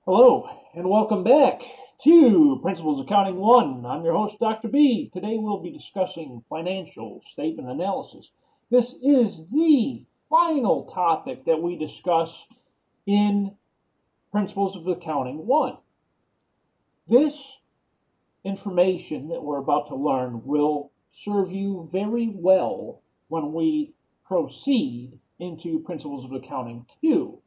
Hello, and welcome back to Principles Accounting 1. I'm your host, Dr. B. Today we'll be discussing financial statement analysis. This is the final topic that we discuss in Principles of Accounting 1. This information that we're about to learn will serve you very well when we proceed into Principles of Accounting 2.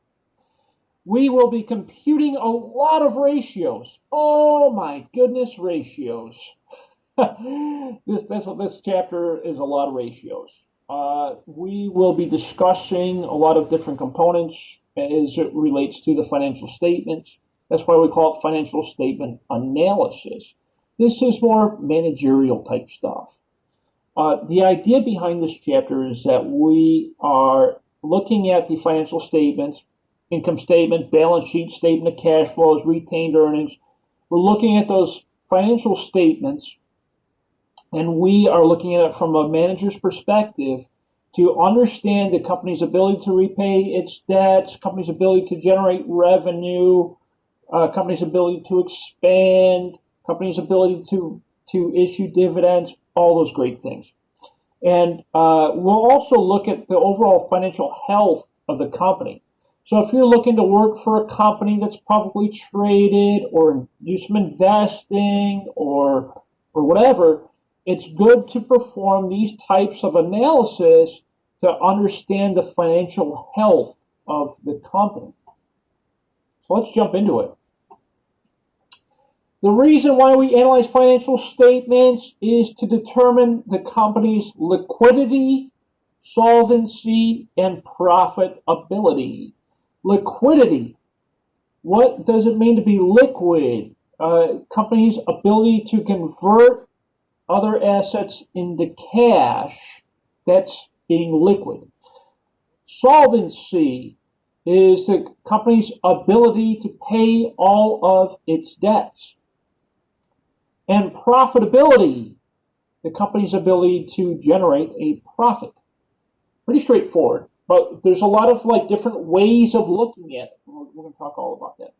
We will be computing a lot of ratios. Oh my goodness, ratios. This chapter is a lot of ratios. We will be discussing a lot of different components as it relates to the financial statements. That's why we call it financial statement analysis. This is more managerial type stuff. The idea behind this chapter is that we are looking at the financial statements, income statement, balance sheet, statement of cash flows, retained earnings. We're looking at those financial statements, and we are looking at it from a manager's perspective to understand the company's ability to repay its debts, company's ability to generate revenue, company's ability to expand, company's ability to issue dividends, all those great things. And we'll also look at the overall financial health of the company. So if you're looking to work for a company that's publicly traded or do some investing or whatever, it's good to perform these types of analysis to understand the financial health of the company. So let's jump into it. The reason why we analyze financial statements is to determine the company's liquidity, solvency, and profitability. Liquidity. What does it mean to be liquid? Company's ability to convert other assets into cash. That's being liquid. Solvency is the company's ability to pay all of its debts. And profitability, the company's ability to generate a profit. Pretty straightforward. But there's a lot of different ways of looking at it. We're going to talk all about that.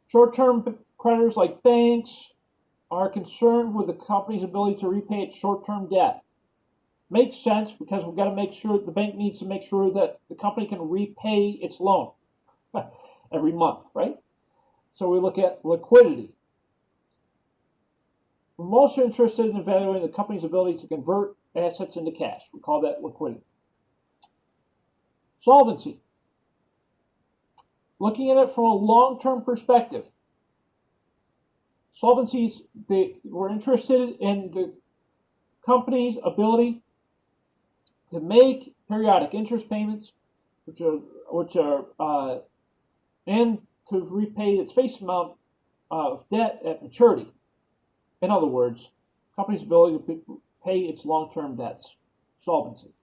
Short-term creditors like banks are concerned with the company's ability to repay its short-term debt. Makes sense because we've got to make sure the bank needs to make sure that the company can repay its loan every month, right? So we look at liquidity. We're most interested in evaluating the company's ability to convert assets into cash. We call that liquidity. Solvency. Looking at it from a long-term perspective. Solvency, we're interested in the company's ability to make periodic interest payments, and to repay its face amount of debt at maturity. In other words, company's ability to pay its long-term debts. Solvency.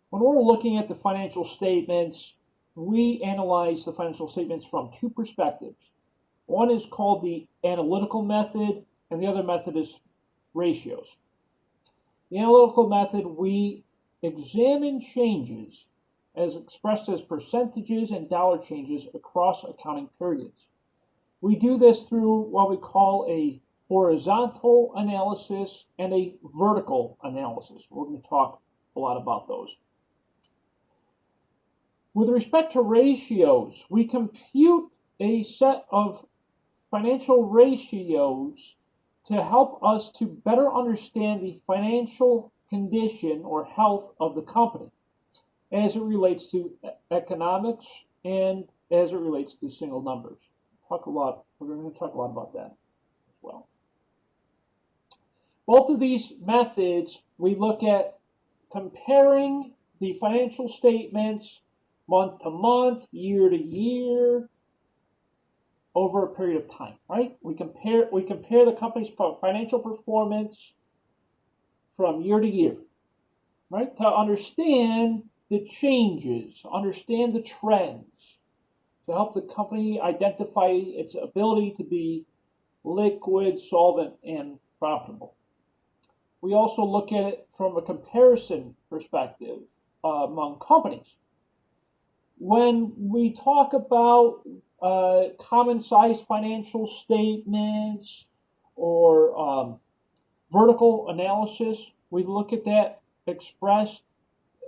When we're looking at the financial statements, we analyze the financial statements from two perspectives. One is called the analytical method, and the other method is ratios. The analytical method, we examine changes as expressed as percentages and dollar changes across accounting periods. We do this through what we call a horizontal analysis and a vertical analysis. We're going to talk a lot about those. With respect to ratios, we compute a set of financial ratios to help us to better understand the financial condition or health of the company as it relates to economics and as it relates to single numbers. We're going to talk a lot about that as well. Both of these methods, we look at comparing the financial statements month to month, year to year, over a period of time, right? We compare the company's financial performance from year to year, right? To understand the changes, understand the trends, to help the company identify its ability to be liquid, solvent, and profitable. We also look at it from a comparison perspective among companies. When we talk about common-sized financial statements or vertical analysis, we look at that expressed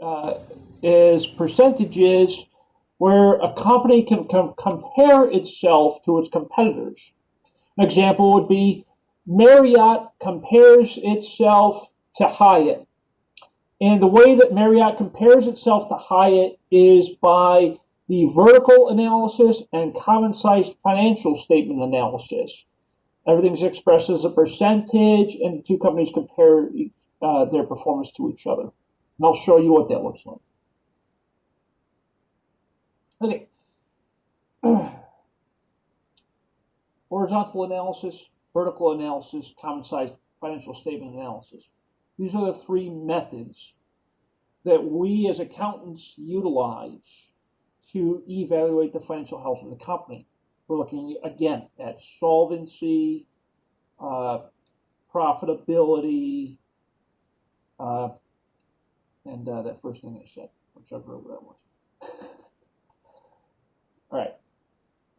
as percentages where a company can compare itself to its competitors. An example would be Marriott compares itself to Hyatt. And the way that Marriott compares itself to Hyatt is by the vertical analysis and common-sized financial statement analysis. Everything's expressed as a percentage, and the two companies compare their performance to each other. And I'll show you what that looks like. Okay. Horizontal analysis, vertical analysis, common-sized financial statement analysis. These are the three methods that we as accountants utilize to evaluate the financial health of the company. We're looking, again, at solvency, profitability, and that first thing I said, whichever that was. All right,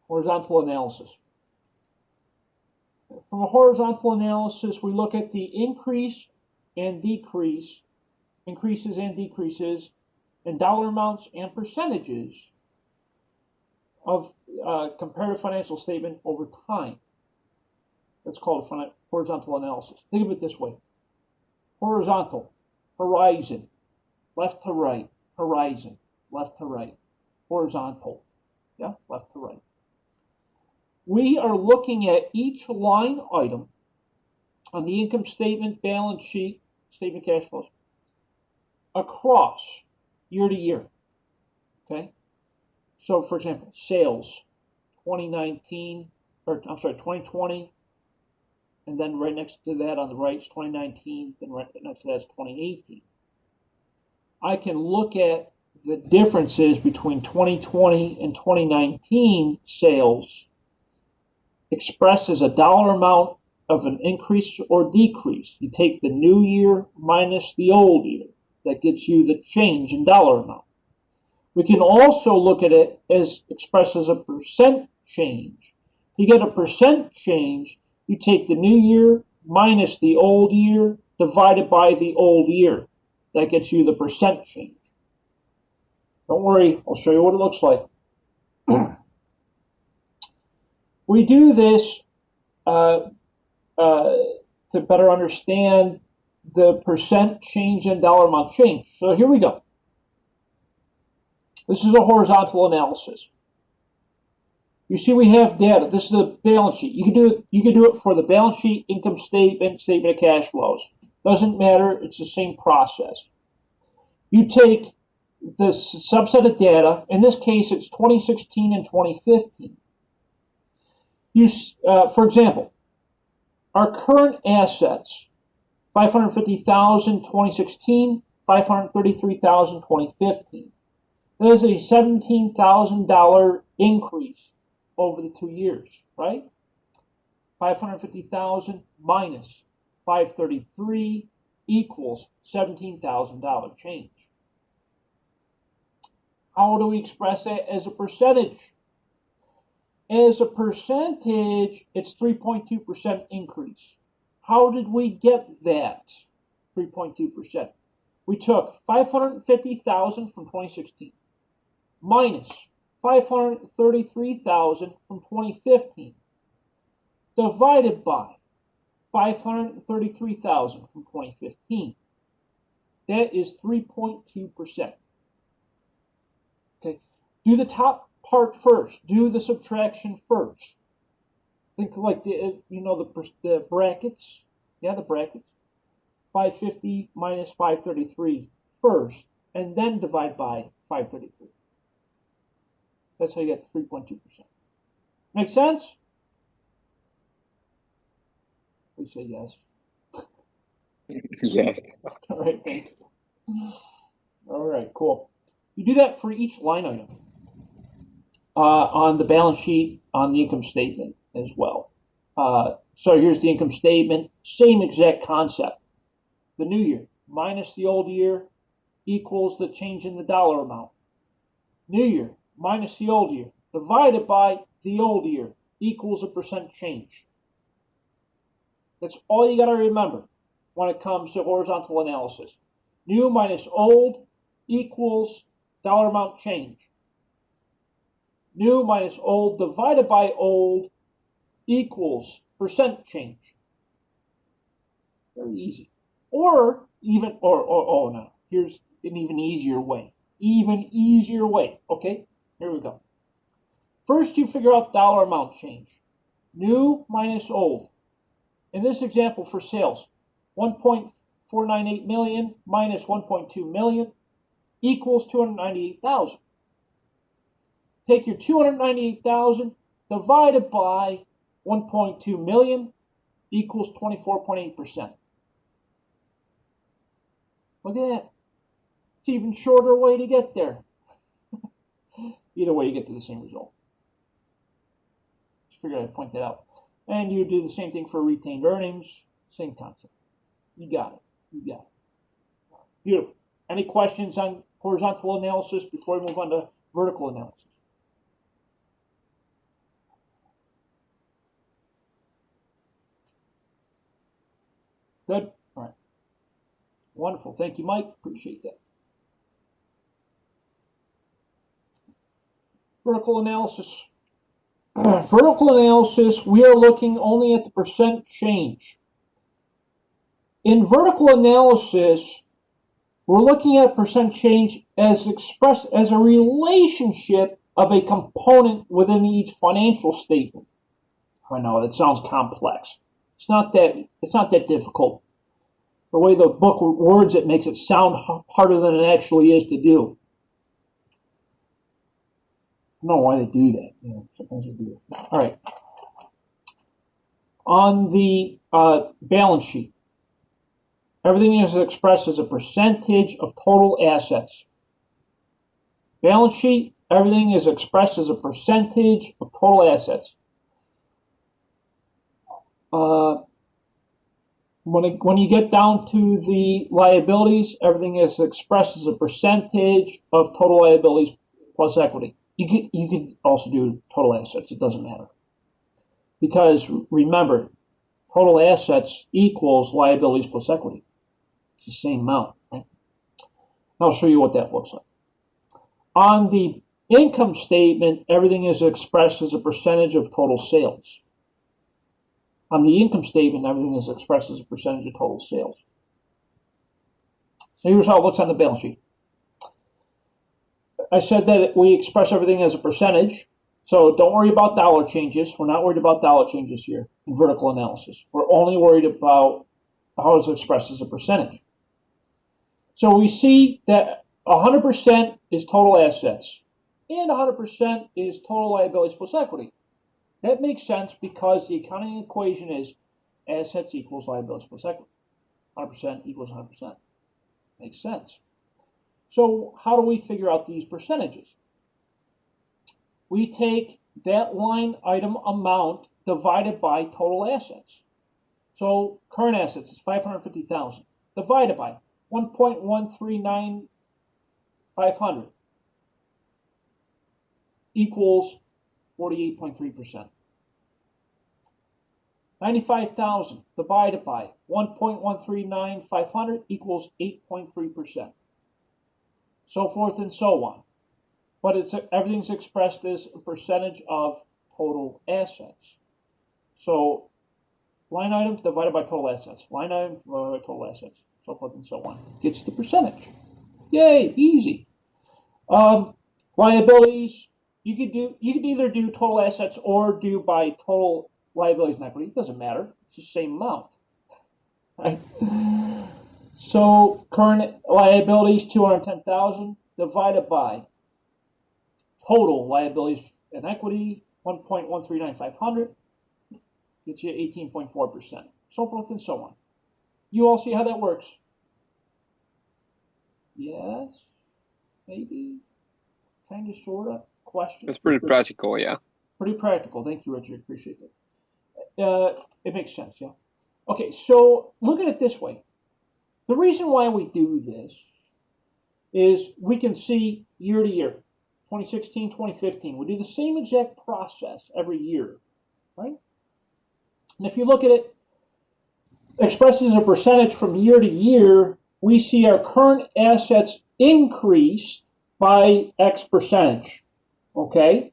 horizontal analysis. From a horizontal analysis, we look at the increase and decrease, increases and decreases in dollar amounts and percentages of comparative financial statement over time. That's called horizontal analysis. Think of it this way. Horizontal, horizon, left to right, horizon, left to right, horizontal, yeah, left to right. We are looking at each line item on the income statement, balance sheet, statement of cash flows across year to year. Okay? So, for example, sales 2020, and then right next to that on the right is 2019, then right next to that is 2018. I can look at the differences between 2020 and 2019 sales expressed as a dollar amount of an increase or decrease. You take the new year minus the old year. That gets you the change in dollar amount. We can also look at it as expressed as a percent change. To get a percent change, you take the new year minus the old year divided by the old year. That gets you the percent change. Don't worry, I'll show you what it looks like. We do this to better understand the percent change and dollar amount change. So here we go. This is a horizontal analysis. You see we have data. This is the balance sheet. You can do it for the balance sheet, income statement, statement of cash flows. Doesn't matter, it's the same process. You take this subset of data, in this case it's 2016 and 2015. For example, our current assets, 550,000 2016, 533,000 2015. That is a $17,000 increase over the 2 years, right? 550,000 minus 533 equals $17,000 change. How do we express that as a percentage? As a percentage, it's 3.2% increase. How did we get that 3.2%? We took 550,000 from 2016 minus 533,000 from 2015 divided by 533,000 from 2015. That is 3.2%. Okay, do the top part first. Do the subtraction first. Think like the brackets. Yeah, the brackets. 550 minus 533 first, and then divide by 533. That's how you get 3.2%. Make sense? Please say yes. Yes. All right, thank you. All right, cool. You do that for each line item on the balance sheet, on the income statement as well. So here's the income statement, same exact concept. the new year, minus the old year equals the change in the dollar amount. New year minus the old year divided by the old year equals a percent change. That's all you got to remember when it comes to horizontal analysis. New minus old equals dollar amount change. New minus old divided by old equals percent change. Very easy. Or no, here's an even easier way. Even easier way. Okay, here we go. First, you figure out dollar amount change. New minus old. In this example for sales, 1.498 million minus 1.2 million equals 298,000. Take your 298,000 divided by 1.2 million equals 24.8%. Look at that. It's an even shorter way to get there. Either way, you get to the same result. Just figured I'd point that out. And you do the same thing for retained earnings. Same concept. You got it. You got it. Beautiful. Any questions on horizontal analysis before we move on to vertical analysis? Good? All right. Wonderful. Thank you, Mike. Appreciate that. Vertical analysis. Vertical analysis, we are looking only at the percent change. In vertical analysis, we're looking at percent change as expressed as a relationship of a component within each financial statement. I know that sounds complex. It's not that difficult. The way the book words it makes it sound harder than it actually is to do. I don't know why they do that. You know, sometimes they do it. All right. On the balance sheet, everything is expressed as a percentage of total assets. Balance sheet, everything is expressed as a percentage of total assets. When you get down to the liabilities, everything is expressed as a percentage of total liabilities plus equity. You can also do total assets. It doesn't matter. Because remember, total assets equals liabilities plus equity. It's the same amount. Right? I'll show you what that looks like. On the income statement, everything is expressed as a percentage of total sales. On the income statement, everything is expressed as a percentage of total sales. So here's how it looks on the balance sheet. I said that we express everything as a percentage, so don't worry about dollar changes. We're not worried about dollar changes here in vertical analysis. We're only worried about how it's expressed as a percentage. So we see that 100% is total assets and 100% is total liabilities plus equity. That makes sense because the accounting equation is assets equals liabilities plus equity. 100% equals 100%. Makes sense. So how do we figure out these percentages? We take that line item amount divided by total assets. So current assets is 550,000 divided by 1.139500 equals 48.3%. 95,000 divided by 1.139500 equals 8.3%. So forth and so on. But everything's expressed as a percentage of total assets. So line items divided by total assets. Line items divided by total assets. So forth and so on. Gets the percentage. Yay, easy. Liabilities, you could either do total assets or do by total liabilities and equity. It doesn't matter. It's the same amount. Right? So current liabilities, 210,000 divided by total liabilities and equity, 1.139500, gets you 18.4%. So forth and so on. You all see how that works? Yes? Maybe? Kind of, sort of? Question? It's pretty practical, yeah. Pretty practical. Thank you, Richard. Appreciate it. It makes sense, yeah. Okay, so look at it this way. The reason why we do this is we can see year to year, 2016, 2015. We do the same exact process every year, right? And if you look at it, expressed as a percentage from year to year, we see our current assets increase by X percentage, okay?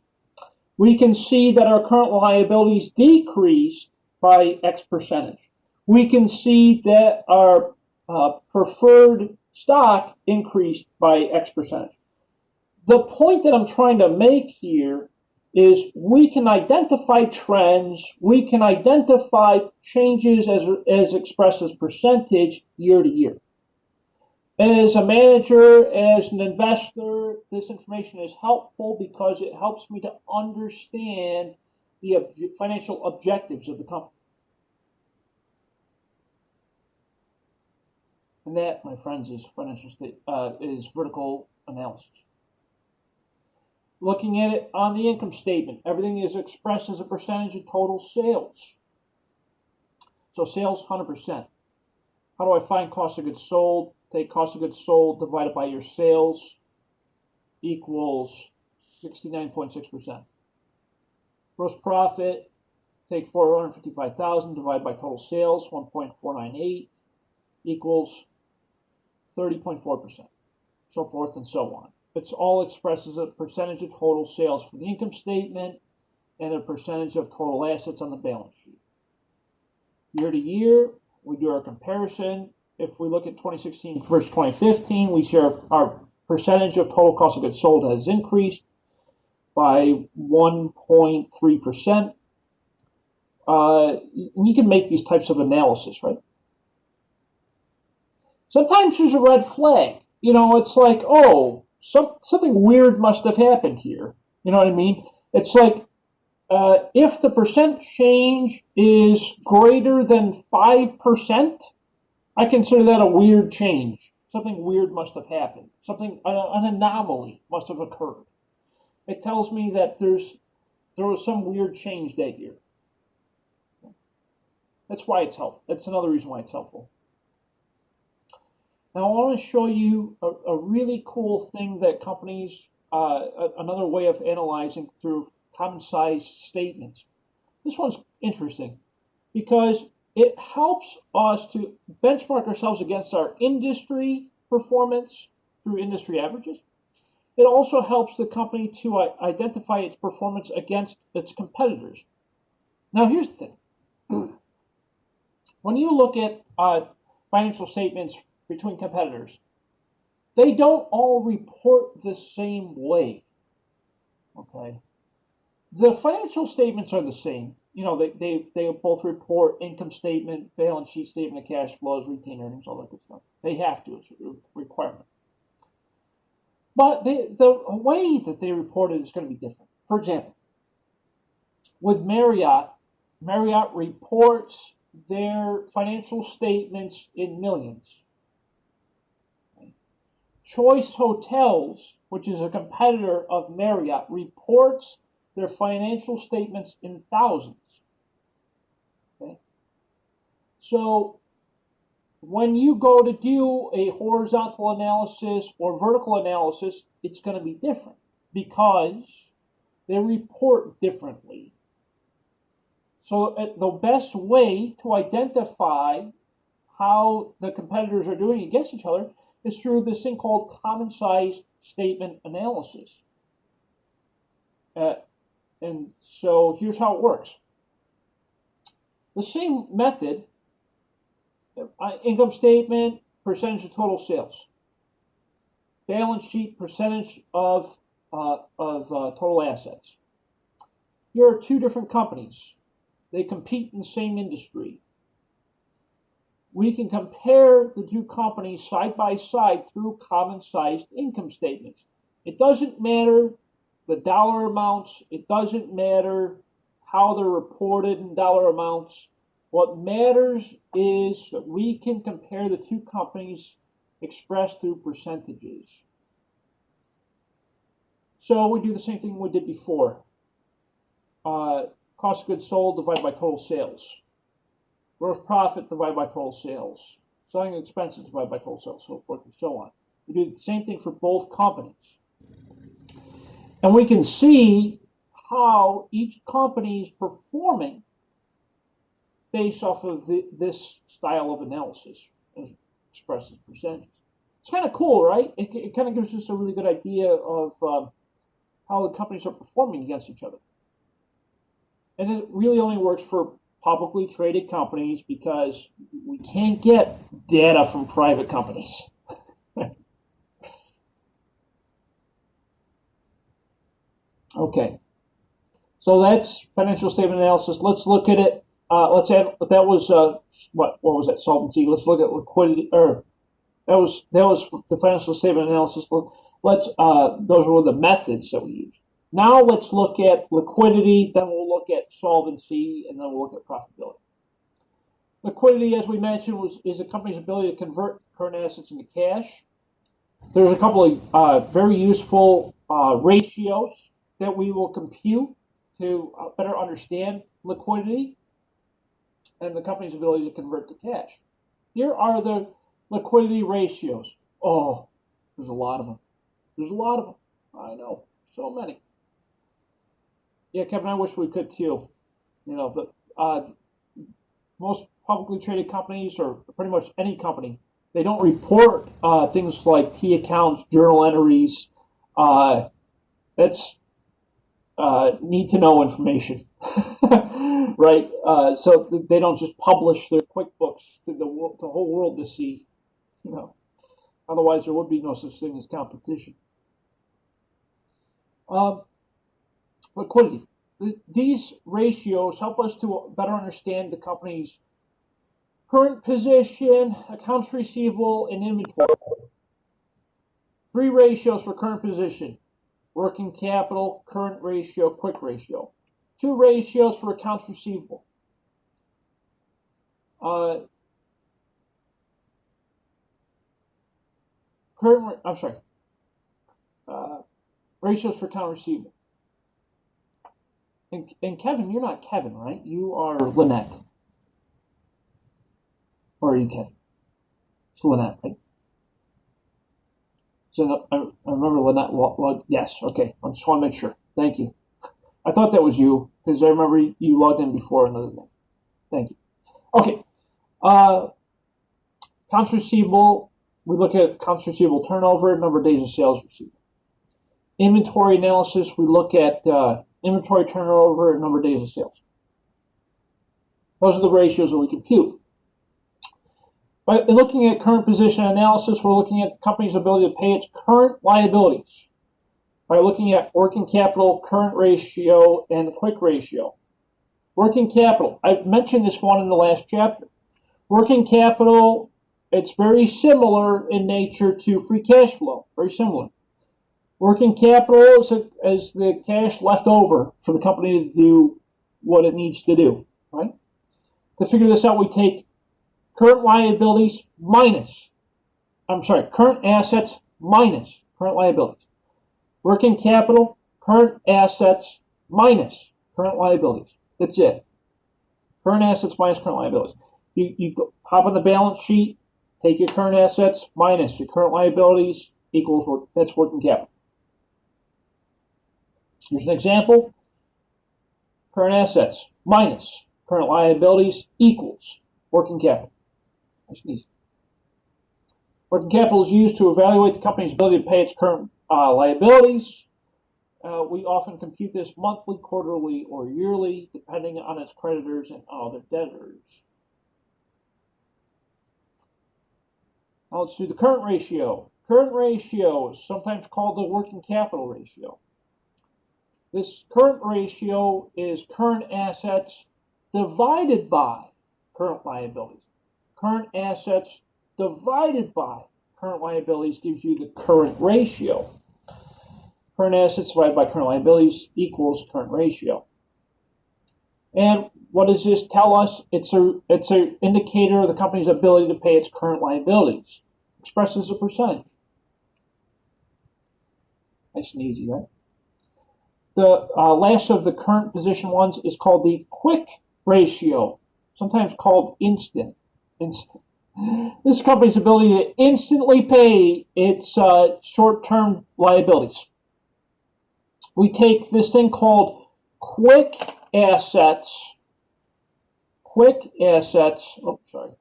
We can see that our current liabilities decrease by X percentage. We can see that our preferred stock increased by X percentage. The point that I'm trying to make here is we can identify trends, we can identify changes as expressed as percentage year to year. As a manager, as an investor, this information is helpful because it helps me to understand the financial objectives of the company. And that, my friends, is is vertical analysis. Looking at it on the income statement, everything is expressed as a percentage of total sales. So sales, 100%. How do I find cost of goods sold? Take cost of goods sold divided by your sales equals 69.6%. Gross profit, take 455,000 divided by total sales, 1.498 equals 30.4%. So forth and so on. It's all expressed as a percentage of total sales for the income statement and a percentage of total assets on the balance sheet. Year to year, we do our comparison. If we look at 2016 versus 2015, we see our percentage of total cost of goods sold has increased by 1.3%. You can make these types of analysis, right? Sometimes there's a red flag. It's like, oh, something weird must have happened here. You know what I mean? It's like if the percent change is greater than 5%, I consider that a weird change. Something weird must have happened. An anomaly must have occurred. It tells me that there was some weird change that year. That's why it's helpful. That's another reason why it's helpful. Now I want to show you a really cool thing that companies, another way of analyzing through common size statements. This one's interesting because it helps us to benchmark ourselves against our industry performance through industry averages. It also helps the company to identify its performance against its competitors. Now here's the thing. When you look at financial statements between competitors, they don't all report the same way. Okay, the financial statements are the same. They both report income statement, balance sheet statement of cash flows, retained earnings, all that good stuff. They have to; it's a requirement. But the way that they report it is going to be different. For example, with Marriott reports their financial statements in millions. Choice Hotels, which is a competitor of Marriott, reports their financial statements in thousands. Okay? So when you go to do a horizontal analysis or vertical analysis, it's going to be different because they report differently. So the best way to identify how the competitors are doing against each other is through this thing called common size statement analysis. And so here's how it works. The same method, income statement, percentage of total sales. Balance sheet, percentage of total assets. Here are two different companies. They compete in the same industry. We can compare the two companies side by side through common-sized income statements. It doesn't matter the dollar amounts. It doesn't matter how they're reported in dollar amounts. What matters is that we can compare the two companies expressed through percentages. So we do the same thing we did before. Cost of goods sold divided by total sales. Gross profit divided by total sales. Selling expenses divided by total sales, so forth and so on. We do the same thing for both companies. And we can see how each company is performing based off of this style of analysis, expressed as percentages. It's kind of cool, right? It kind of gives us a really good idea of how the companies are performing against each other. And it really only works for publicly traded companies because we can't get data from private companies. Okay, so that's financial statement analysis. Let's look at it. Let's add. That was what was that? Solvency. Let's look at liquidity. Or that was the financial statement analysis. Let's those were the methods that we used. Now let's look at liquidity. Then we'll look at solvency, and then we'll look at profitability. Liquidity, as we mentioned, is a company's ability to convert current assets into cash. There's a couple of very useful ratios that we will compute to better understand liquidity and the company's ability to convert to cash. Here are the liquidity ratios. Oh, there's a lot of them. There's a lot of them. I know, so many. Yeah, Kevin, I wish we could too. You know, but most publicly traded companies, or pretty much any company, they don't report things like T accounts, journal entries. That's need to know information, right? So they don't just publish their QuickBooks to the whole world to see. You know, otherwise there would be no such thing as competition. Liquidity. These ratios help us to better understand the company's current position, accounts receivable, and inventory. 3 ratios for current position: working capital, current ratio, quick ratio. 2 ratios for accounts receivable. Ratios for account receivable. And Kevin, you're not Kevin, right? You are Lynette. Or are you Kevin? It's Lynette, right? So I remember Lynette. Yes, okay. I just want to make sure. Thank you. I thought that was you because I remember you logged in before another name. Thank you. Okay. Accounts receivable. We look at accounts receivable turnover, number of days of sales received. Inventory analysis. We look at inventory turnover, number of days of sales. Those are the ratios that we compute. By looking at current position analysis, we're looking at the company's ability to pay its current liabilities. By looking at working capital, current ratio, and quick ratio. Working capital. I've mentioned this one in the last chapter. Working capital, it's very similar in nature to free cash flow. Very similar. Working capital is the cash left over for the company to do what it needs to do. Right? To figure this out, we take current liabilities current assets minus current liabilities. Working capital, current assets minus current liabilities. That's it. Current assets minus current liabilities. You hop on the balance sheet, take your current assets minus your current liabilities equals, that's working capital. Here's an example. Current assets minus current liabilities equals working capital. Nice and easy. Working capital is used to evaluate the company's ability to pay its current liabilities. We often compute this monthly, quarterly, or yearly, depending on its creditors and other debtors. Now let's do the current ratio. Current ratio is sometimes called the working capital ratio. This current ratio is current assets divided by current liabilities. Current assets divided by current liabilities gives you the current ratio. Current assets divided by current liabilities equals current ratio. And what does this tell us? It's an indicator of the company's ability to pay its current liabilities, expressed as a percentage. Nice and easy, right? The last of the current position ones is called the quick ratio, sometimes called instant. This company's ability to instantly pay its short-term liabilities. We take this thing called quick assets. Oh, sorry.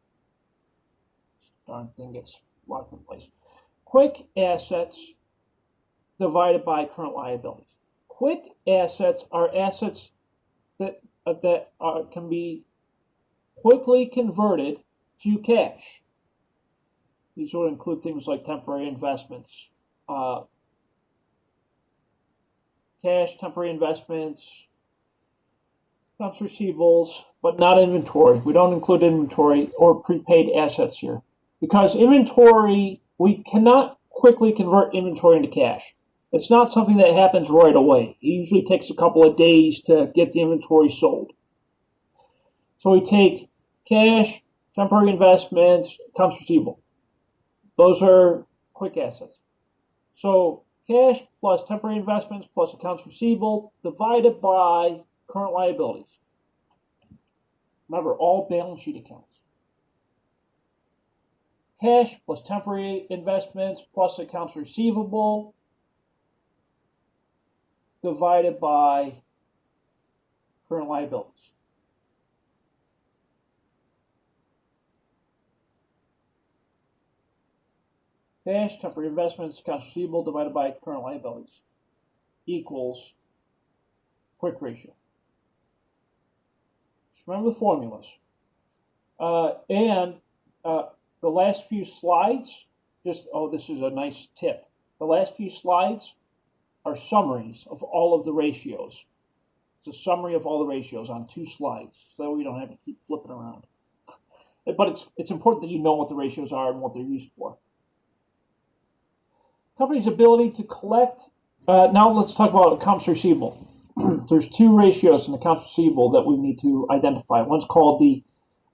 Darn thing gets locked in place. Quick assets divided by current liabilities. Quick assets are assets that can be quickly converted to cash. These would include things like temporary investments, cash, temporary investments, accounts receivables, but not inventory. We don't include inventory or prepaid assets here. Because inventory, we cannot quickly convert inventory into cash. It's not something that happens right away. It usually takes a couple of days to get the inventory sold. So we take cash, temporary investments, accounts receivable. Those are quick assets. So cash plus temporary investments plus accounts receivable divided by current liabilities. Remember, all balance sheet accounts. Cash plus temporary investments plus accounts receivable divided by current liabilities. Cash, temporary investments, accounts receivable divided by current liabilities equals quick ratio. Just remember the formulas. The last few slides, this is a nice tip. The last few slides are summaries of all of the ratios. It's a summary of all the ratios on 2 slides, so that we don't have to keep flipping around. But it's important that you know what the ratios are and what they're used for. Company's ability to collect. Now let's talk about accounts receivable. There's 2 ratios in accounts receivable that we need to identify. One's called the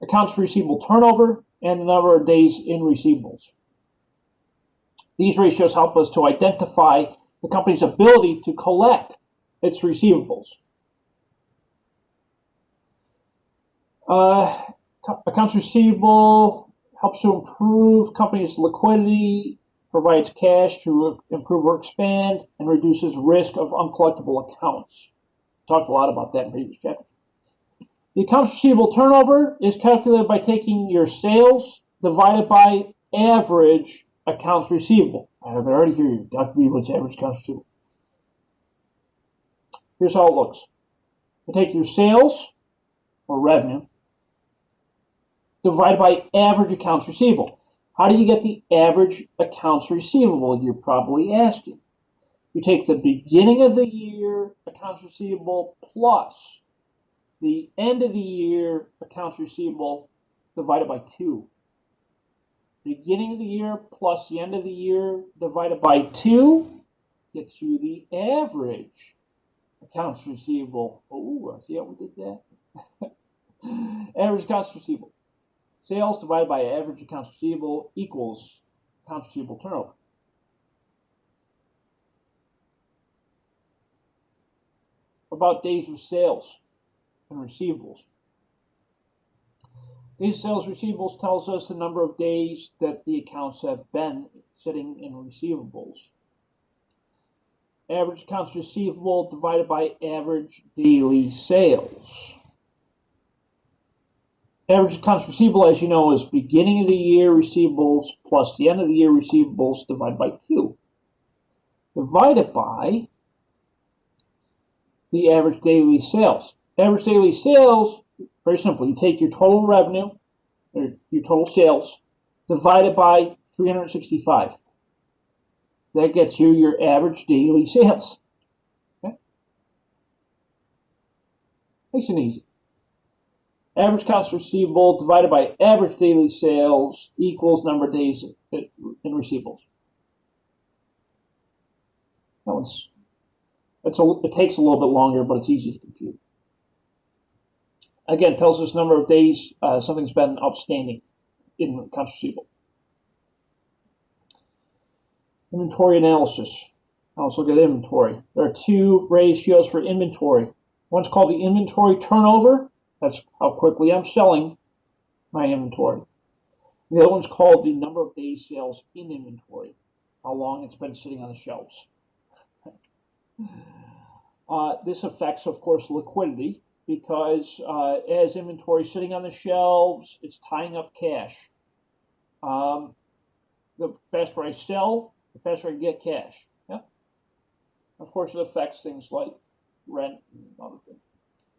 accounts receivable turnover and the number of days in receivables. These ratios help us to identify the company's ability to collect its receivables. Accounts receivable helps to improve company's liquidity, provides cash to improve or expand, and reduces risk of uncollectible accounts. Talked a lot about that in previous chapters. The accounts receivable turnover is calculated by taking your sales divided by average accounts receivable. I have already heard you, Dr. B, what's average accounts receivable? Here's how it looks. You take your sales, or revenue, divided by average accounts receivable. How do you get the average accounts receivable, you're probably asking? You take the beginning of the year accounts receivable plus the end of the year accounts receivable divided by 2. Beginning of the year plus the end of the year divided by 2 gets you the average accounts receivable. Oh, see how we did that? Average accounts receivable. Sales divided by average accounts receivable equals accounts receivable turnover. About days of sales and receivables. Days of sales receivables tells us the number of days that the accounts have been sitting in receivables. Average accounts receivable divided by average daily sales. Average accounts receivable, as you know, is beginning of the year receivables plus the end of the year receivables divided by 2. Divided by the average daily sales. Average daily sales, very simple. You take your total revenue, or your total sales, divided by 365. That gets you your average daily sales. Okay? Nice and easy. Average accounts receivable divided by average daily sales equals number of days in receivables. That one's, it takes a little bit longer, but it's easy to compute. Again, tells us number of days something's been outstanding in accounts receivable. Inventory analysis. Now let's look at inventory. There are 2 ratios for inventory. One's called the inventory turnover. That's how quickly I'm selling my inventory. The other one's called the number of days sales in inventory, how long it's been sitting on the shelves. This affects, of course, liquidity because as inventory is sitting on the shelves, it's tying up cash. The faster I sell, the faster I can get cash. Yeah. Of course, it affects things like rent and other things.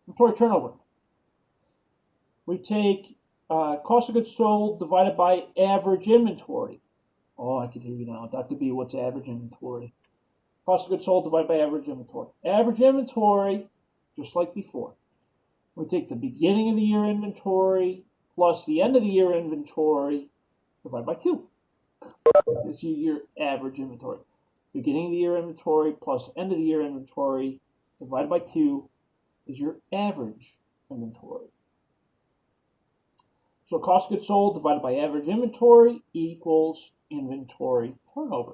Inventory turnover. We take cost of goods sold divided by average inventory. Oh, I can hear you now. Dr. B, what's average inventory? Cost of goods sold divided by average inventory. Average inventory, just like before. We take the beginning of the year inventory plus the end of the year inventory divided by 2. This is your average inventory. Beginning of the year inventory plus end of the year inventory divided by 2 is your average inventory. So cost of goods sold divided by average inventory equals inventory turnover.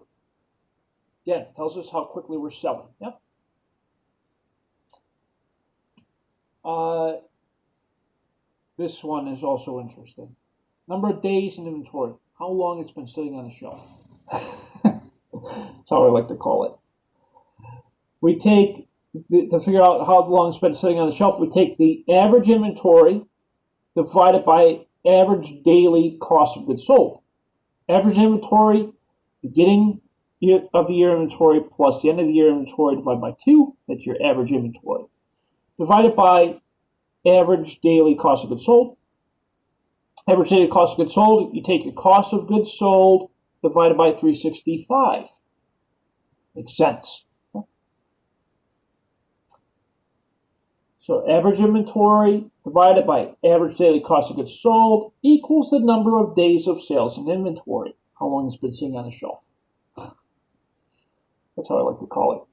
Again, it tells us how quickly we're selling. Yep. This one is also interesting. Number of days in inventory. How long it's been sitting on the shelf. That's how I like to call it. We take, to figure out how long it's been sitting on the shelf, we take the average inventory divided by average daily cost of goods sold. Average inventory, beginning of the year inventory plus the end of the year inventory divided by 2, that's your average inventory. Divided by average daily cost of goods sold. Average daily cost of goods sold, you take your cost of goods sold divided by 365. Makes sense. So average inventory divided by average daily cost of goods sold equals the number of days of sales in inventory. How long it's been sitting on the shelf. That's how I like to call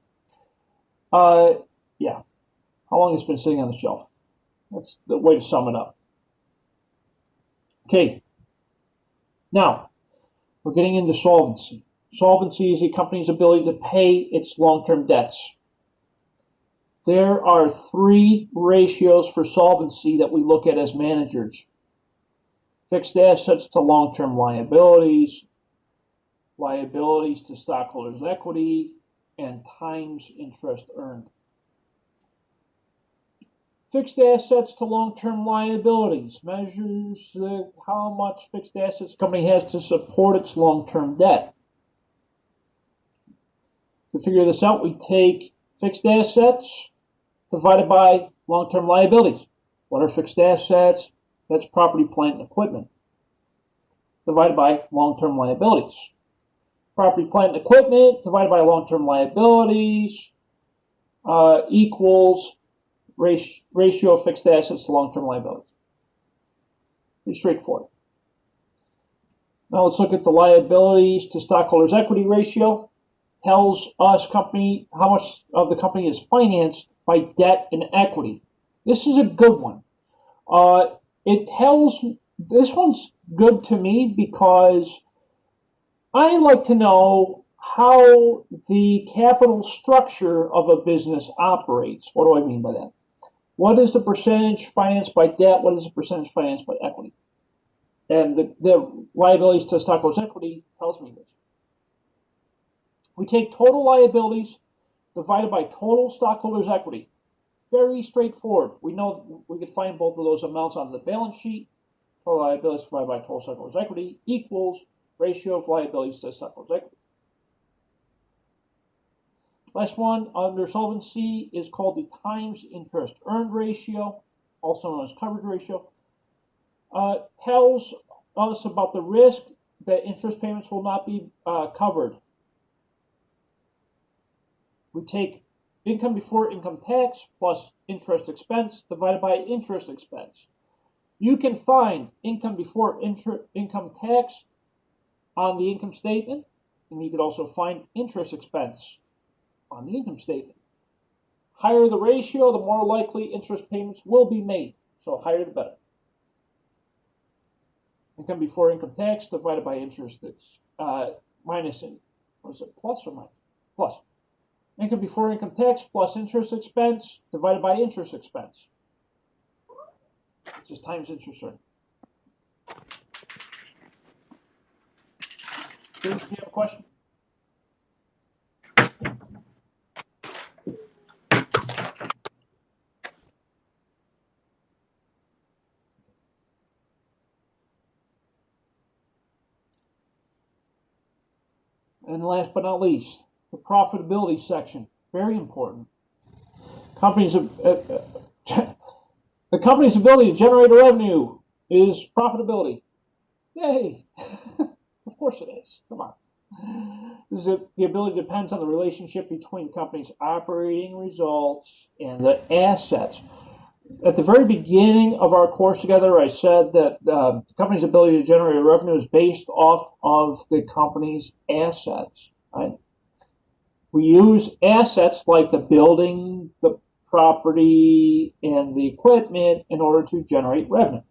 it. Yeah. How long it's been sitting on the shelf. That's the way to sum it up. Okay. Now, we're getting into solvency. Solvency is a company's ability to pay its long-term debts. There are 3 ratios for solvency that we look at as managers. Fixed assets to long-term liabilities, liabilities to stockholders' equity, and times interest earned. Fixed assets to long-term liabilities measures how much fixed assets the company has to support its long-term debt. To figure this out, we take fixed assets divided by long-term liabilities. What are fixed assets? That's property, plant, and equipment. Divided by long-term liabilities. Property, plant, and equipment divided by long-term liabilities equals ratio of fixed assets to long-term liabilities. Pretty straightforward. Now let's look at the liabilities to stockholders' equity ratio. Tells us how much of the company is financed by debt and equity. This is a good one. This one's good to me because I like to know how the capital structure of a business operates. What do I mean by that? What is the percentage financed by debt? What is the percentage financed by equity? And the liabilities to stockholders' equity tells me this. We take total liabilities divided by total stockholders' equity. Very straightforward. We know we could find both of those amounts on the balance sheet. Total liabilities divided by total stockholders' equity equals ratio of liabilities to stockholders' equity. Last one under solvency is called the times interest earned ratio, also known as coverage ratio. Tells us about the risk that interest payments will not be covered. We take income before income tax plus interest expense divided by interest expense. You can find income before income tax on the income statement, and you could also find interest expense on the income statement. Higher the ratio, the more likely interest payments will be made. So higher the better. Income before income tax divided by interest minus, what is it, plus or minus? Plus. Income before income tax plus interest expense divided by interest expense. It's just times interest earned. Steve, do you have a question? And last but not least, the profitability section, very important. The company's ability to generate a revenue is profitability. Yay! Of course it is. Come on. The ability depends on the relationship between the company's operating results and the assets. At the very beginning of our course together, I said that the company's ability to generate revenue is based off of the company's assets. Right? We use assets like the building, the property, and the equipment in order to generate revenue.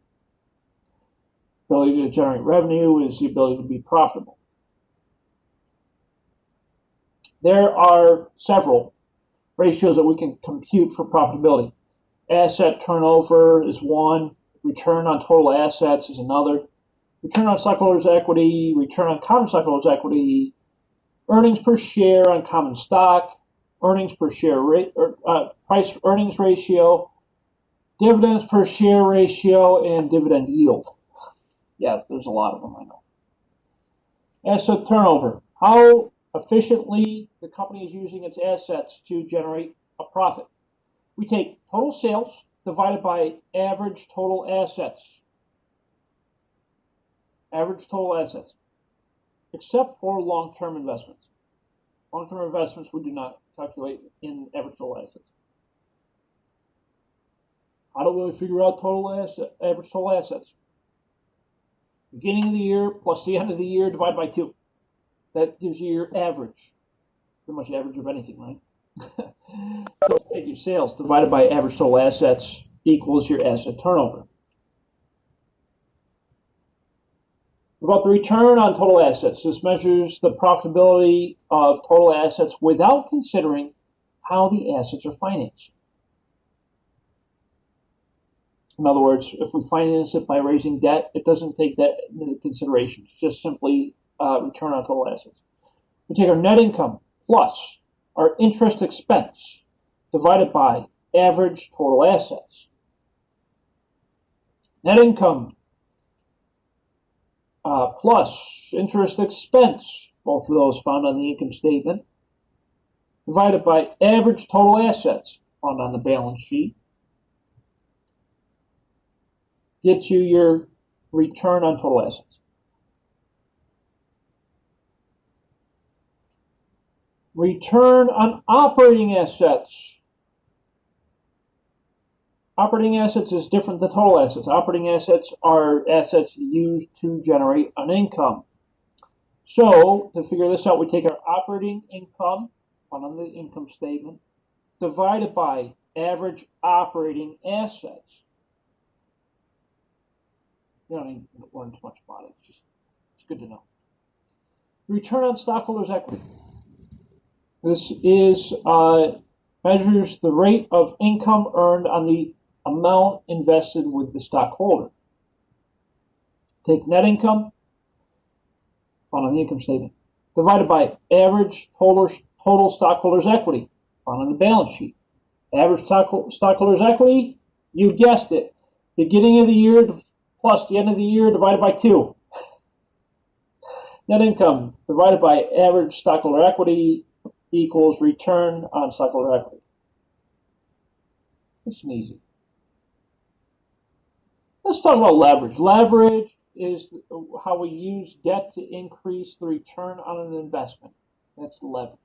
The ability to generate revenue is the ability to be profitable. There are several ratios that we can compute for profitability. Asset turnover is one, return on total assets is another, return on stockholders' equity, return on common stockholders' equity, earnings per share on common stock, earnings per share price earnings ratio, dividends per share ratio, and dividend yield. Yeah, there's a lot of them, I know. Asset turnover, how efficiently the company is using its assets to generate a profit. We take total sales divided by average total assets. Average total assets, except for long-term investments. Long-term investments we do not calculate in average total assets. How do we figure out average total assets? Beginning of the year plus the end of the year divided by 2. That gives you your average. Pretty much average of anything, right? So take your sales divided by average total assets equals your asset turnover. About the return on total assets. This measures the profitability of total assets without considering how the assets are financed. In other words, if we finance it by raising debt, it doesn't take that into consideration. It's just simply return on total assets. We take our net income plus our interest expense divided by average total assets. Net income plus interest expense, both of those found on the income statement, divided by average total assets found on the balance sheet, gets you your return on total assets. Return on operating assets. Operating assets is different than total assets. Operating assets are assets used to generate an income. So, to figure this out, we take our operating income, found on the income statement, divided by average operating assets. You don't need to learn too much about it. It's good to know. Return on stockholders' equity. This is measures the rate of income earned on the amount invested with the stockholder. Take net income, found on the income statement, divided by average total stockholders' equity, found on the balance sheet. Average stockholders' equity, you guessed it, beginning of the year plus the end of the year divided by 2. Net income divided by average stockholder equity equals return on stockholder equity. It's easy. Let's talk about leverage. Leverage is how we use debt to increase the return on an investment. That's leverage.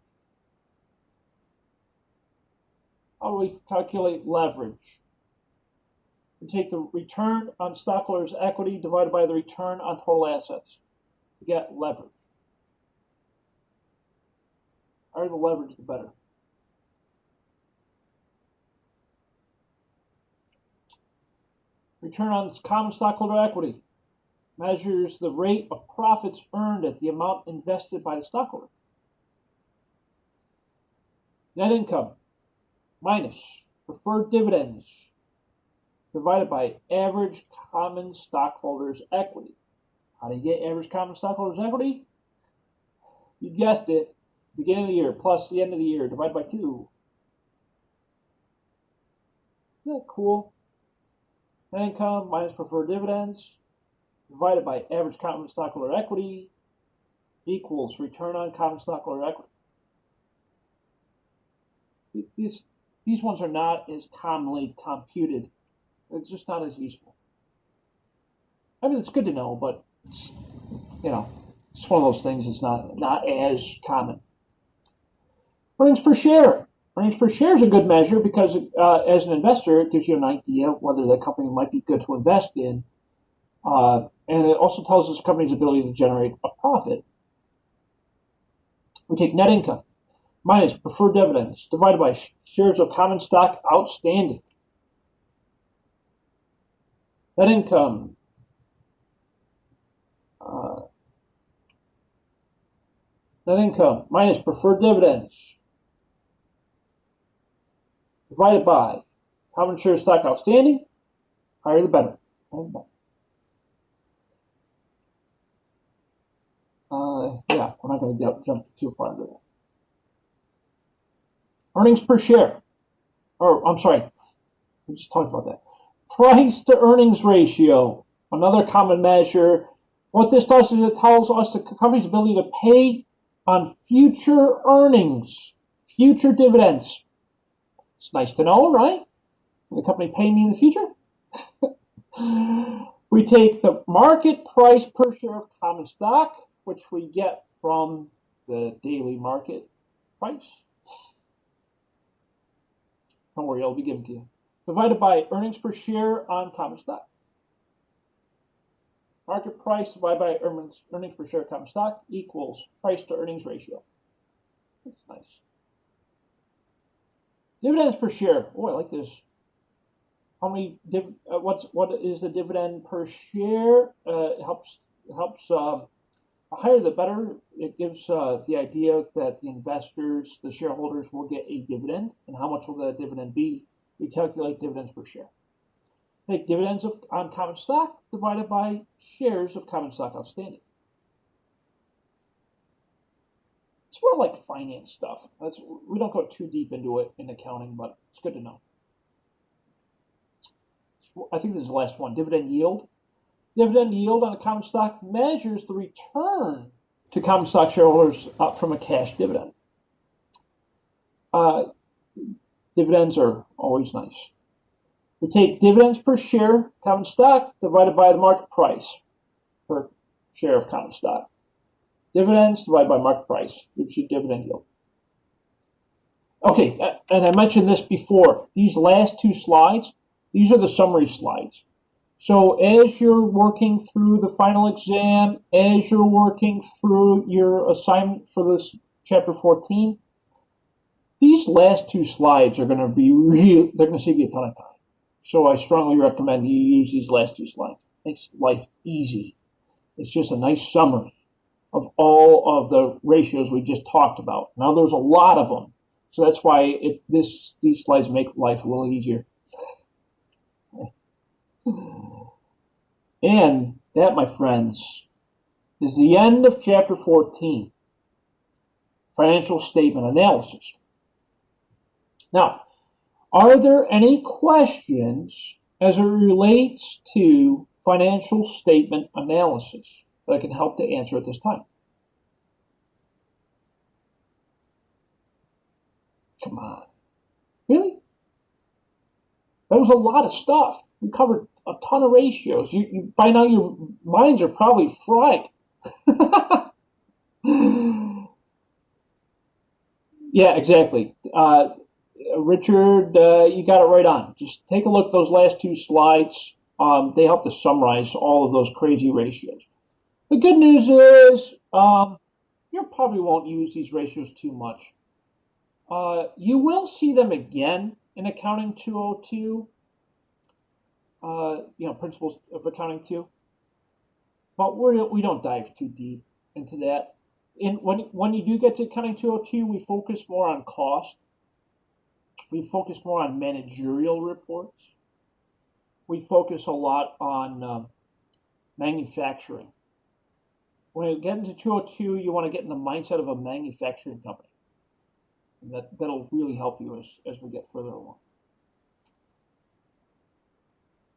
How do we calculate leverage? We take the return on stockholders' equity divided by the return on total assets to get leverage. The higher the leverage, the better. Return on common stockholder equity measures the rate of profits earned at the amount invested by the stockholder. Net income minus preferred dividends divided by average common stockholders' equity. How do you get average common stockholders' equity? You guessed it. Beginning of the year plus the end of the year divided by 2. Isn't that cool? Net income minus preferred dividends divided by average common stockholder equity equals return on common stockholder equity. These ones are not as commonly computed. It's just not as useful. I mean, it's good to know, but it's, it's one of those things that's not as common. Earnings per share. Earnings per share is a good measure because as an investor, it gives you an idea of whether the company might be good to invest in. And it also tells us the company's ability to generate a profit. We take net income minus preferred dividends divided by shares of common stock outstanding. Net income minus preferred dividends divided by common share stock outstanding. Higher the better. Yeah, we're not going to jump too far into that. Earnings per share. I'm sorry, we just talked about that. Price to earnings ratio, another common measure. What this does is it tells us the company's ability to pay on future earnings, future dividends. It's nice to know, right? Will the company pay me in the future? We take the market price per share of common stock, which we get from the daily market price. Don't worry, I'll be given to you. Divided by earnings per share on common stock. Market price divided by earnings per share of common stock equals price to earnings ratio. That's nice. Dividends per share. Oh, I like this. How many? What is the dividend per share? Helps. The higher the better. It gives the idea that the investors, the shareholders, will get a dividend, and how much will that dividend be? We calculate dividends per share. Take dividends on common stock divided by shares of common stock outstanding. It's more like finance stuff. We don't go too deep into it in accounting, but it's good to know. I think this is the last one. Dividend yield. Dividend yield on a common stock measures the return to common stock shareholders from a cash dividend. Dividends are always nice. We take dividends per share common stock divided by the market price per share of common stock. Dividends divided by market price gives you dividend yield. Okay, and I mentioned this before. These last 2 slides, these are the summary slides. So as you're working through the final exam, as you're working through your assignment for this chapter 14, these last 2 slides are going to be they're going to save you a ton of time. So I strongly recommend you use these last 2 slides. It makes life easy. It's just a nice summary of all of the ratios we just talked about. Now there's a lot of them, so that's why these slides make life a little easier. And that, my friends, is the end of chapter 14, financial statement analysis. Now, are there any questions as it relates to financial statement analysis that I can help to answer at this time? Come on. Really? That was a lot of stuff. We covered a ton of ratios. By now your minds are probably fried. Yeah, exactly. Richard, you got it right on. Just take a look at those last 2 slides. They help to summarize all of those crazy ratios. The good news is you probably won't use these ratios too much. You will see them again in Accounting 202, Principles of Accounting 2. But we don't dive too deep into that. When you do get to Accounting 202, we focus more on cost. We focus more on managerial reports. We focus a lot on manufacturing. when you get into 202, you want to get in the mindset of a manufacturing company. And that'll really help you as we get further along.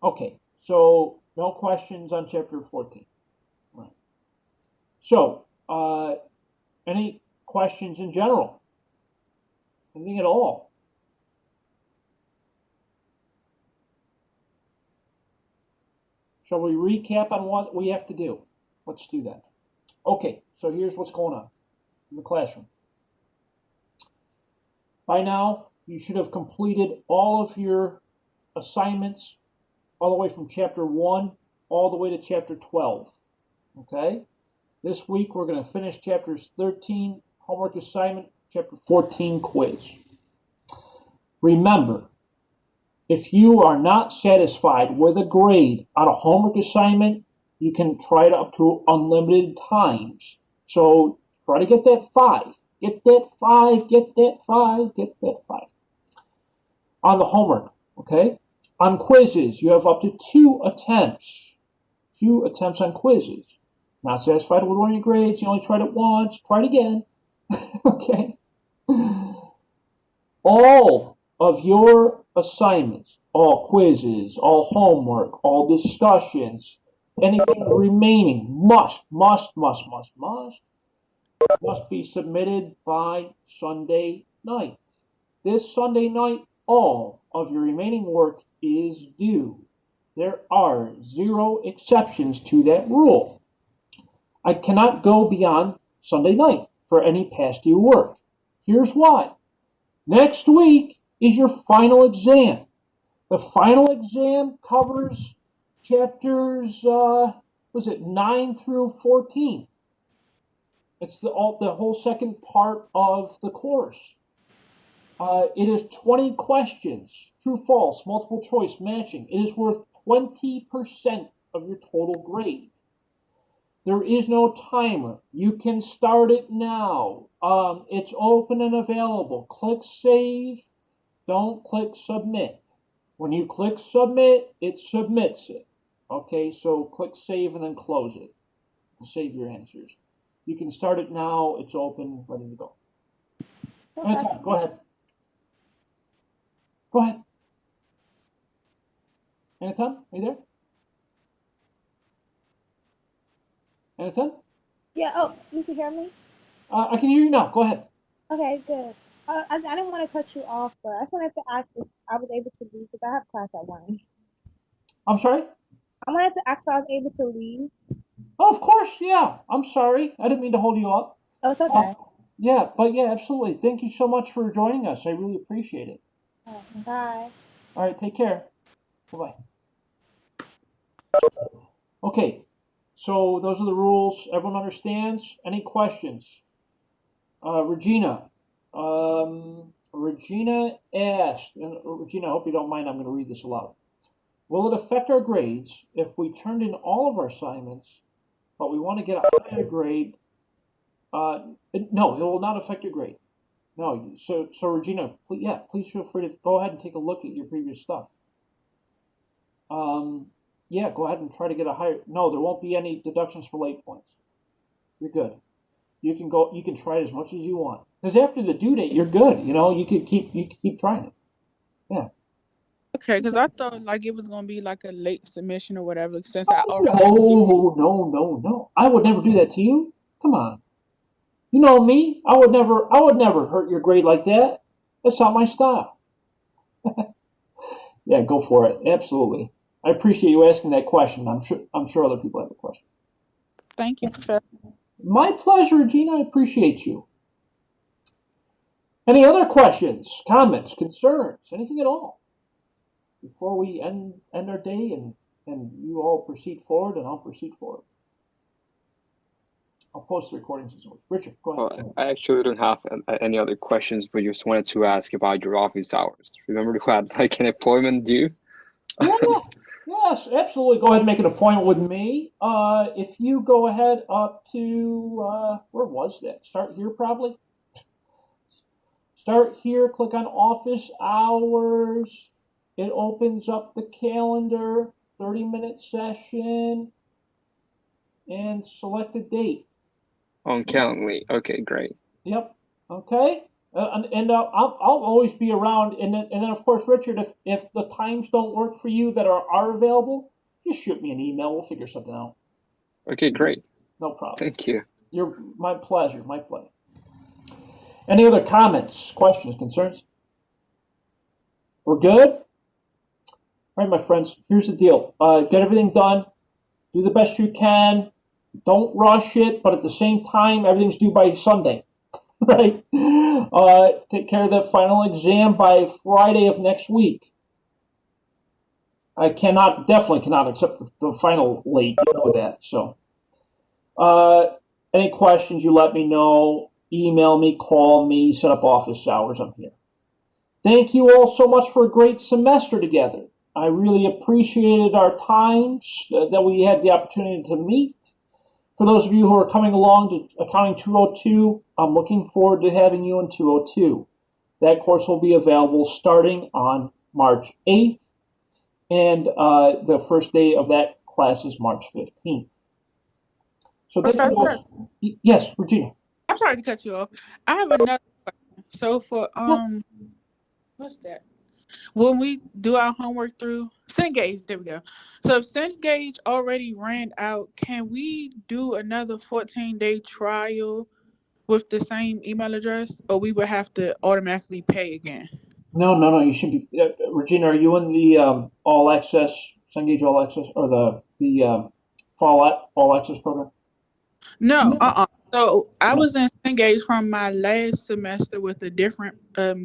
Okay, so no questions on chapter 14. All right. So, any questions in general? Anything at all? Shall we recap on what we have to do? Let's do that. Okay, so here's what's going on in the classroom. By now, you should have completed all of your assignments all the way from chapter 1 all the way to chapter 12. Okay? This week, we're going to finish chapters 13, homework assignment, chapter 14, quiz. Remember, if you are not satisfied with a grade on a homework assignment, you can try it up to unlimited times. So try to get that 5. Get that 5, get that 5, get that 5. On the homework, okay? On quizzes, you have up to 2 attempts. 2 attempts on quizzes. Not satisfied with one of your grades, you only tried it once, try it again. Okay? All of your assignments, all quizzes, all homework, all discussions, anything remaining must be submitted by Sunday night. This Sunday night, all of your remaining work is due. There are 0 exceptions to that rule. I cannot go beyond Sunday night for any past due work. Here's why. Next week is your final exam. The final exam covers chapters, 9 through 14. It's the whole second part of the course. It is 20 questions, true, false, multiple choice, matching. It is worth 20% of your total grade. There is no timer. You can start it now. It's open and available. Click save. Don't click submit. When you click submit, it submits it. Okay, so click save and then close it. Save your answers. You can start it now. It's open, ready to go. Anytime. Go ahead. Go ahead. Anytime, are you there? Anytime? Yeah, oh, you can hear me? I can hear you now. Go ahead. Okay, good. I didn't want to cut you off, but I just wanted to ask if I was able to leave because I have class at 1. I'm sorry? I wanted to ask if I was able to leave. Oh, of course, yeah. I'm sorry. I didn't mean to hold you up. Oh, it's Uh, okay. yeah, but yeah, absolutely. Thank you so much for joining us. I really appreciate it. Bye. All right, take care. Bye-bye. Okay, so those are the rules. Everyone understands? Any questions? Regina. Regina asked, and Regina, I hope you don't mind, I'm going to read this aloud. Will it affect our grades if we turned in all of our assignments, but we want to get a higher grade? No, it will not affect your grade. No, so Regina, please feel free to go ahead and take a look at your previous stuff. Yeah, go ahead and try to get a higher. No, there won't be any deductions for late points. You're good. You can try it as much as you want. Because after the due date, you're good. You can keep trying it. Yeah. Okay, because I thought like it was gonna be like a late submission or whatever, since I Oh, already submitted. no. I would never do that to you. Come on. You know me. I would never hurt your grade like that. That's not my style. Yeah, go for it. Absolutely. I appreciate you asking that question. I'm sure other people have a question. Thank you, Professor. My pleasure, Gina. I appreciate you. Any other questions, comments, concerns, anything at all before we end our day and you all proceed forward and I'll proceed forward. I'll post the recordings as well. Richard, go ahead. Well, I actually don't have any other questions, but just wanted to ask about your office hours. Remember you had like an appointment due? Yeah, yes, absolutely. Go ahead and make an appointment with me. If you go ahead up to, where was that? Start here probably. Start here, click on office hours. It opens up the calendar, 30-minute session, and select a date. On Calendly. Okay, great. Yep. Okay. I'll always be around. And then of course, Richard, if the times don't work for you that are available, just shoot me an email. We'll figure something out. Okay, great. No problem. Thank you. My pleasure. My pleasure. Any other comments, questions, concerns? We're good? All right, my friends, here's the deal. Get everything done. Do the best you can. Don't rush it, but at the same time, everything's due by Sunday, right? Take care of the final exam by Friday of next week. I definitely cannot accept the final late. You know that. So, any questions, you let me know. Email me, call me, set up office hours. I'm here. Thank you all so much for a great semester together. I really appreciated our times that we had the opportunity to meet. For those of you who are coming along to Accounting 202, I'm looking forward to having you in 202. That course will be available starting on March 8th, and the first day of that class is March 15th. So thank you Professor, all. Yes, Regina. I'm sorry to cut you off. I have another question. So for what's that? When we do our homework through Cengage, there we go. So if Cengage already ran out, can we do another 14-day trial with the same email address, or we would have to automatically pay again? No. You should be. Regina, are you in the All Access, Cengage All Access, or the Fall All Access program? No, No. So I was in Cengage from my last semester with a different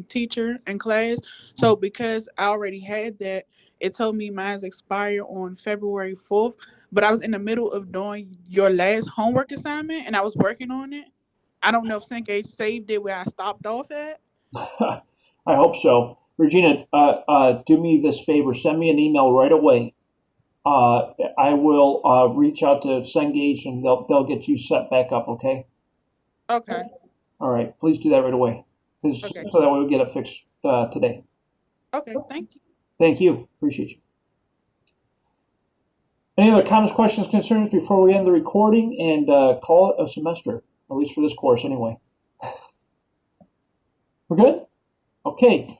teacher in class. So because I already had that, it told me mine's expired on February 4th. But I was in the middle of doing your last homework assignment and I was working on it. I don't know if Cengage saved it where I stopped off at. I hope so. Regina, do me this favor. Send me an email right away. I will reach out to Cengage and they'll get you set back up. Okay. Okay. All right. Please do that right away, Okay. so that way we get it fixed today. Okay. Thank you. Thank you. Appreciate you. Any other comments, questions, concerns before we end the recording and call it a semester, at least for this course anyway? We're good? Okay.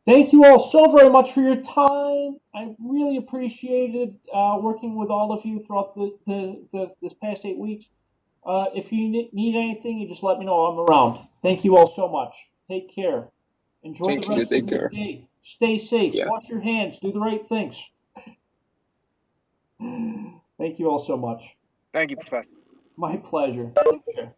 Thank you all so very much for your time. I really appreciated working with all of you throughout this past 8 weeks. If you need anything, you just let me know. I'm around. Thank you all so much. Take care. Enjoy Thank the you. rest of Take your care. day. Stay safe. Yeah. Wash your hands. Do the right things. Thank you all so much. Thank you, Professor. My pleasure. Take care.